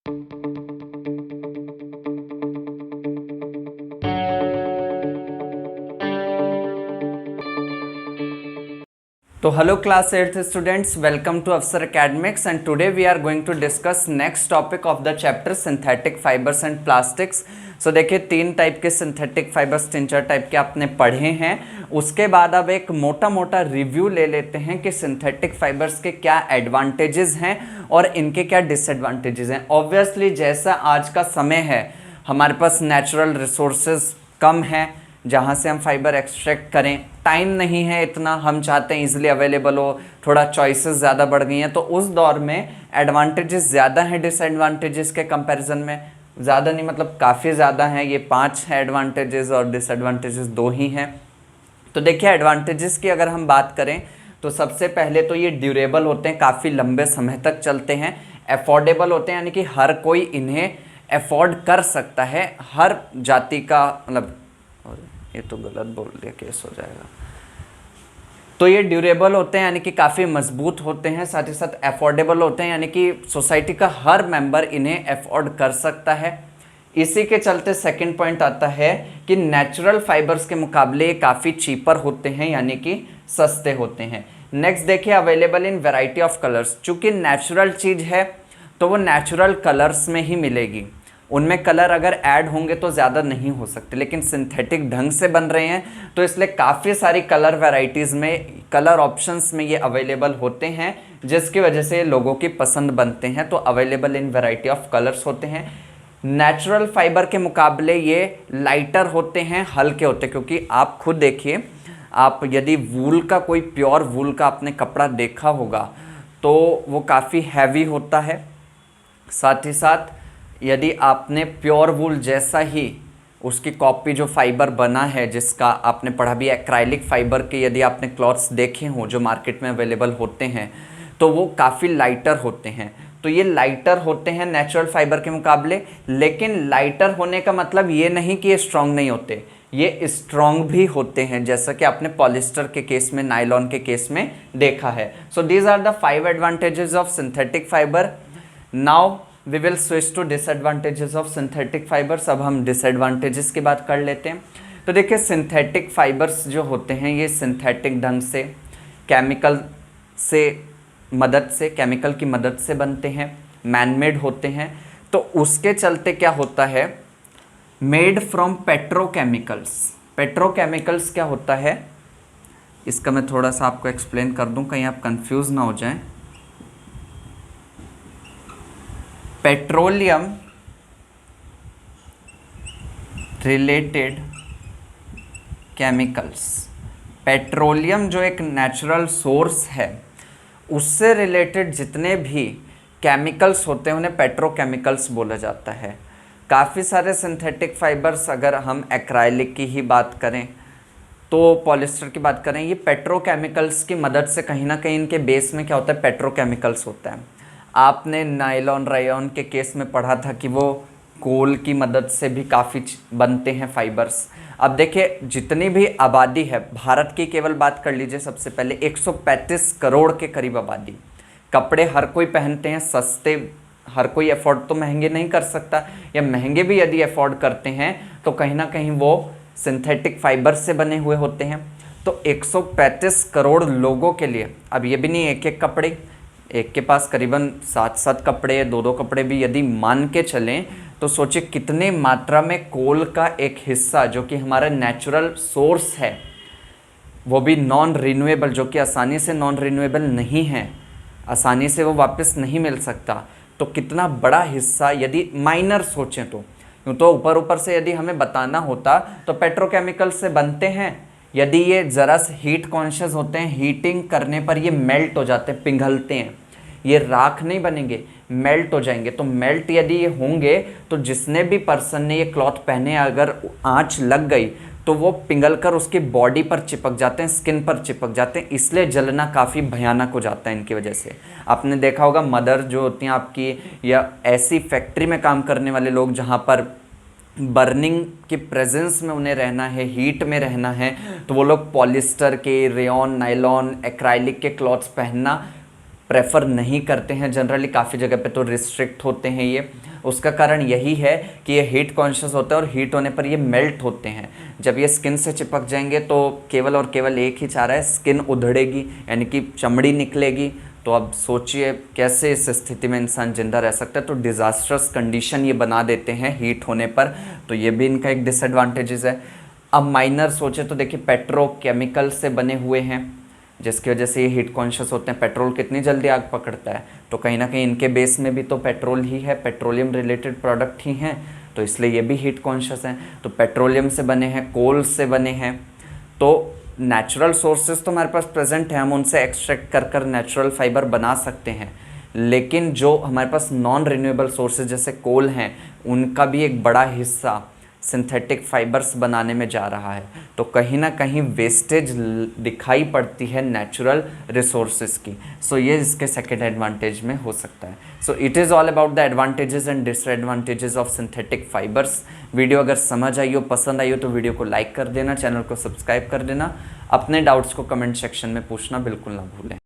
तो hello class 8th students, welcome to Afsar Academics and today we are going to discuss next topic of the chapter synthetic fibers and plastics. So देखिए तीन type के synthetic fibres, तीन चार type के आपने पढ़े हैं। उसके बाद अब एक मोटा मोटा रिव्यू ले लेते हैं कि सिंथेटिक फाइबर्स के क्या एडवांटेजेस हैं और इनके क्या डिसएडवांटेजेस हैं। ऑब्वियसली जैसा आज का समय है, हमारे पास नेचुरल रिसोर्सेज कम हैं जहाँ से हम फाइबर एक्सट्रैक्ट करें, टाइम नहीं है इतना, हम चाहते हैं इजीली अवेलेबल हो, थोड़ा चॉइसेस ज़्यादा बढ़ गई हैं। तो उस दौर में एडवांटेजेस ज़्यादा हैं डिसएडवांटेजेस के कंपैरिजन में। ज़्यादा नहीं मतलब काफ़ी ज़्यादा हैं, ये 5 है एडवांटेजेस और डिसएडवांटेजेस 2 ही हैं। तो देखिए एडवांटेजेस की अगर हम बात करें तो सबसे पहले तो ये ड्यूरेबल होते हैं, काफ़ी लंबे समय तक चलते हैं। अफोर्डेबल होते हैं, यानी कि हर कोई इन्हें अफोर्ड कर सकता है, हर जाति का, मतलब ये तो गलत बोल दिया, केस हो जाएगा। तो ये ड्यूरेबल होते हैं यानी कि काफ़ी मजबूत होते हैं, साथ ही साथ अफोर्डेबल होते हैं यानी कि सोसाइटी का हर मेंबर इन्हें अफोर्ड कर सकता है। इसी के चलते सेकंड पॉइंट आता है कि नेचुरल फाइबर्स के मुकाबले ये काफ़ी चीपर होते हैं, यानी कि सस्ते होते हैं। नेक्स्ट देखिए available in variety of colours. चूँकि नेचुरल चीज़ है तो वो नेचुरल कलर्स में ही मिलेगी, उनमें कलर अगर ऐड होंगे तो ज़्यादा नहीं हो सकते, लेकिन सिंथेटिक ढंग से बन रहे हैं तो इसलिए काफ़ी सारी कलर वैराइटीज़ में, कलर ऑप्शंस में ये अवेलेबल होते हैं, जिसकी वजह से लोगों की पसंद बनते हैं। तो available in variety of colours होते हैं। नेचुरल फाइबर के मुकाबले ये लाइटर होते हैं, हल्के होते हैं, क्योंकि आप खुद देखिए, आप यदि वूल का, कोई प्योर वूल का आपने कपड़ा देखा होगा तो वो काफ़ी हैवी होता है। साथ ही साथ यदि आपने प्योर वूल जैसा ही उसकी कॉपी जो फाइबर बना है, जिसका आपने पढ़ा भी, एक्राइलिक फाइबर के यदि आपने क्लॉथ्स देखे हों जो मार्केट में अवेलेबल होते हैं, तो वो काफ़ी लाइटर होते हैं। तो ये लाइटर होते हैं नेचुरल फाइबर के मुकाबले, लेकिन लाइटर होने का मतलब ये नहीं कि ये स्ट्रॉन्ग नहीं होते, ये स्ट्रॉन्ग भी होते हैं, जैसा कि आपने पॉलिस्टर के केस में, नायलॉन के केस में देखा है। So these are the 5 advantages of synthetic fibre. Now we will switch to disadvantages of synthetic fibres. अब हम डिसएडवांटेजेस की बात कर लेते हैं। तो देखिए सिंथेटिक फाइबर्स जो होते हैं ये सिंथेटिक ढंग से केमिकल की मदद से बनते हैं, मैनमेड होते हैं। तो उसके चलते क्या होता है, मेड फ्रॉम पेट्रोकेमिकल्स। पेट्रोकेमिकल्स क्या होता है, इसका मैं थोड़ा सा आपको एक्सप्लेन कर दूं, कहीं आप कंफ्यूज ना हो जाएं। पेट्रोलियम रिलेटेड केमिकल्स, पेट्रोलियम जो एक नेचुरल सोर्स है उससे रिलेटेड जितने भी केमिकल्स होते हैं उन्हें पेट्रोकेमिकल्स बोला जाता है। काफ़ी सारे सिंथेटिक फाइबर्स, अगर हम एक्राइलिक की ही बात करें तो पॉलिस्टर की बात करें, ये पेट्रोकेमिकल्स की मदद से, कहीं ना कहीं इनके बेस में क्या होता है, पेट्रोकेमिकल्स होता है। आपने नायलॉन रेयॉन के केस में पढ़ा था कि वो कोल की मदद से भी काफ़ी बनते हैं फाइबर्स। अब देखिए जितनी भी आबादी है भारत की, केवल बात कर लीजिए सबसे पहले, 135 करोड़ के करीब आबादी। कपड़े हर कोई पहनते हैं, सस्ते हर कोई अफोर्ड तो महंगे नहीं कर सकता, या महंगे भी यदि अफोर्ड करते हैं तो कहीं ना कहीं वो सिंथेटिक फाइबर से बने हुए होते हैं। तो 135 करोड़ लोगों के लिए, अब ये भी नहीं एक एक कपड़े, एक के पास करीबन 7-7 कपड़े, 2-2 कपड़े भी यदि मान के चलें तो सोचिए कितने मात्रा में कोल का एक हिस्सा, जो कि हमारा नेचुरल सोर्स है, वो भी नॉन रिन्यूएबल, जो कि आसानी से नॉन रिन्यूएबल नहीं है, आसानी से वो वापस नहीं मिल सकता। तो कितना बड़ा हिस्सा, यदि माइनर सोचें तो, यूँ तो ऊपर ऊपर से यदि हमें बताना होता तो पेट्रोकेमिकल से बनते हैं, यदि ये ज़रा से हीट कॉन्शियस होते हैं, हीटिंग करने पर ये मेल्ट हो जाते हैं, पिघलते हैं, ये राख नहीं बनेंगे, मेल्ट हो जाएंगे। तो मेल्ट यदि ये होंगे तो जिसने भी पर्सन ने ये क्लॉथ पहने, अगर आंच लग गई तो वो पिघल कर उसकी बॉडी पर चिपक जाते हैं, स्किन पर चिपक जाते हैं, इसलिए जलना काफ़ी भयानक हो जाता है इनकी वजह से। आपने देखा होगा मदर जो होती हैं आपकी, या ऐसी फैक्ट्री में काम करने वाले लोग जहाँ पर बर्निंग की प्रेजेंस में उन्हें रहना है, हीट में रहना है, तो वो लोग पॉलिस्टर के, रेयॉन, नायलॉन, एक्राइलिक के क्लॉथ्स पहनना प्रेफर नहीं करते हैं जनरली। काफ़ी जगह पे तो रिस्ट्रिक्ट होते हैं ये। उसका कारण यही है कि ये हीट कॉन्शियस होते हैं और हीट होने पर ये मेल्ट होते हैं। जब ये स्किन से चिपक जाएंगे तो केवल और केवल एक ही चाह रहा है, स्किन उधड़ेगी यानी कि चमड़ी निकलेगी। तो अब सोचिए कैसे इस स्थिति में इंसान जिंदा रह सकता है। तो डिज़ास्ट्रस कंडीशन ये बना देते हैं हीट होने पर, तो ये भी इनका एक डिसएडवांटेजेस है। अब माइनर सोचे तो देखिए पेट्रोकेमिकल से बने हुए हैं, जिसकी वजह से ये हीट कॉन्शियस होते हैं। पेट्रोल कितनी जल्दी आग पकड़ता है, तो कहीं ना कहीं इनके बेस में भी तो पेट्रोल ही है, पेट्रोलियम रिलेटेड प्रोडक्ट ही हैं, तो इसलिए ये भी हीट कॉन्शियस हैं। तो पेट्रोलियम से बने हैं, कोल से बने हैं, तो नेचुरल सोर्सेज तो हमारे पास प्रेजेंट है, हम उनसे एक्सट्रैक्ट कर कर नेचुरल फाइबर बना सकते हैं। लेकिन जो हमारे पास नॉन रिन्यूएबल सोर्सेज जैसे कोल हैं, उनका भी एक बड़ा हिस्सा सिंथेटिक फाइबर्स बनाने में जा रहा है। तो कहीं ना कहीं वेस्टेज दिखाई पड़ती है नेचुरल रिसोर्सेज की। सो ये इसके सेकेंड एडवांटेज में हो सकता है। So it is all about the advantages and disadvantages of synthetic fibres. Video अगर समझ आई हो, पसंद आई हो, तो वीडियो को लाइक कर देना, चैनल को सब्सक्राइब कर देना। अपने डाउट्स को कमेंट सेक्शन में पूछना बिल्कुल ना भूलें।